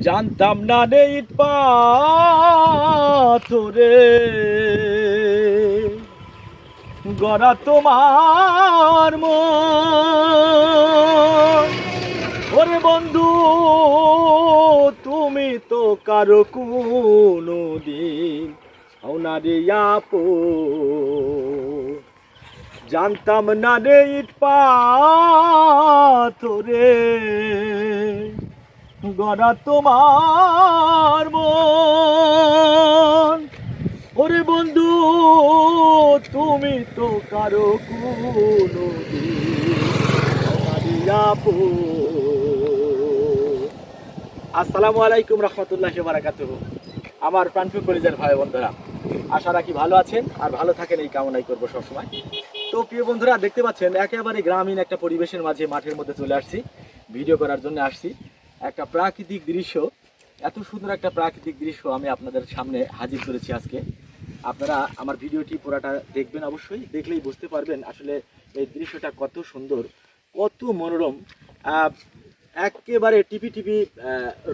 জানতাম না রে ইট পাথরে গড়া তোমার মন। ওরে বন্ধু তুমি তো কারো কোনো দিন হও না রে আপন। জানতাম না রে ইট পাথরে গড়া তোমার মন। ওরে বন্ধু তুমি তো কারো কোনো আপন। আসসালামু আলাইকুম রহমতুল্লাহি ওয়া বারাকাতুহু। আমার প্রাণপ্রিয় কলিজার ভাই বন্ধুরা, আশা রাখি ভালো আছেন আর ভালো থাকেন এই কামনাই করবো সবসময়। তো প্রিয় বন্ধুরা, দেখতে পাচ্ছেন একেবারে গ্রামীণ একটা পরিবেশের মাঝে মাঠের মধ্যে চলে আসছি, ভিডিও করার জন্য আসছি। একটা প্রাকৃতিক দৃশ্য, এত সুন্দর একটা প্রাকৃতিক দৃশ্য আমি আপনাদের সামনে হাজির করেছি আজকে। আপনারা আমার ভিডিওটি পুরাটা দেখবেন, অবশ্যই দেখলেই বুঝতে পারবেন আসলে এই দৃশ্যটা কত সুন্দর, কত মনোরম। একেবারে টিপি টিপি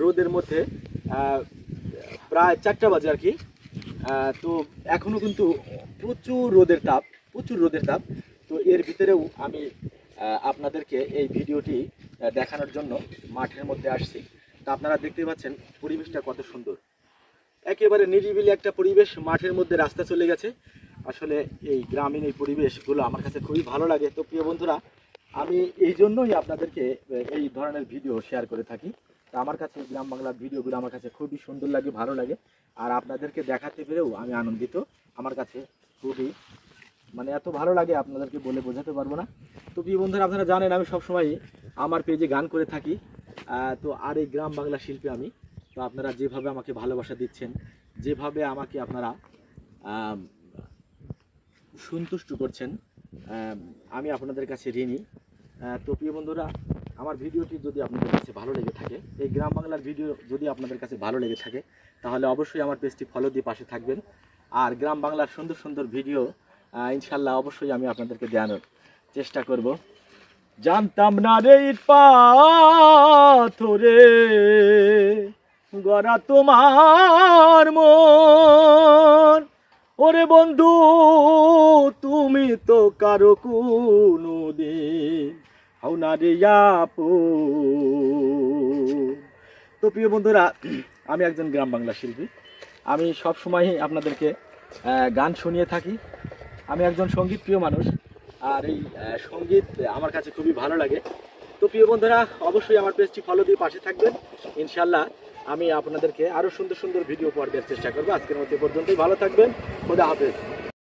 রোদের মধ্যে প্রায় 4টা বাজে আর কি। তো এখনও কিন্তু প্রচুর রোদের তাপ, প্রচুর রোদের তাপ। তো এর ভিতরেও আমি আপনাদেরকে এই ভিডিওটি দেখানোর জন্য মাঠের মধ্যে আসছি। তো আপনারা দেখতে পাচ্ছেন পরিবেশটা কত সুন্দর, একেবারে নিরিবিলি একটা পরিবেশ। মাঠের মধ্যে রাস্তা চলে গেছে। আসলে এই গ্রামীণ এই পরিবেশগুলো আমার কাছে খুবই ভালো লাগে। তো প্রিয় বন্ধুরা, আমি এই জন্যই আপনাদেরকে এই ধরনের ভিডিও শেয়ার করে থাকি। তো আমার কাছে গ্রাম বাংলার ভিডিওগুলো আমার কাছে খুবই সুন্দর লাগে, ভালো লাগে। আর আপনাদেরকে দেখাতে পেরেও আমি আনন্দিত। আমার কাছে খুবই এত ভালো লাগে, আপনাদেরকে বলে বোঝাতে পারবো না। তো প্রিয় বন্ধুরা, আপনারা জানেন আমি সবসময় আমার পেজে গান করে থাকি। তো আর এই গ্রাম বাংলা শিল্পী আমি। তো আপনারা যেভাবে আমাকে ভালোবাসা দিচ্ছেন, যেভাবে আমাকে আপনারা সন্তুষ্ট করছেন, আমি আপনাদের কাছে ঋণী। তো প্রিয় বন্ধুরা, আমার ভিডিওটি যদি আপনাদের কাছে ভালো লেগে থাকে, এই গ্রাম বাংলার ভিডিও যদি আপনাদের কাছে ভালো লেগে থাকে, তাহলে অবশ্যই আমার পেজটি ফলো দিয়ে পাশে থাকবেন। আর গ্রাম বাংলার সুন্দর সুন্দর ভিডিও ইনশাল্লাহ অবশ্যই আমি আপনাদেরকে দেওয়ানোর চেষ্টা করব। জানতাম না রে ইট পাথরে গড়া তোমার মন। ওরে বন্ধু তুমি তো কারো কোনো দিন হও না রে আপন। তো প্রিয় বন্ধুরা, আমি একজন গ্রাম বাংলা শিল্পী। আমি সব সময় আপনাদেরকে গান শুনিয়ে থাকি। আমি একজন সঙ্গীত প্রিয় মানুষ, আর এই সঙ্গীত আমার কাছে খুবই ভালো লাগে। তো প্রিয় বন্ধুরা, অবশ্যই আমার পেজটি ফলো দিয়ে পাশে থাকবেন। ইনশাল্লাহ আমি আপনাদেরকে আরও সুন্দর সুন্দর ভিডিও উপহার দেওয়ার চেষ্টা করবো। আজকের মতো পর্যন্তই, ভালো থাকবেন। খোদা হাফেজ।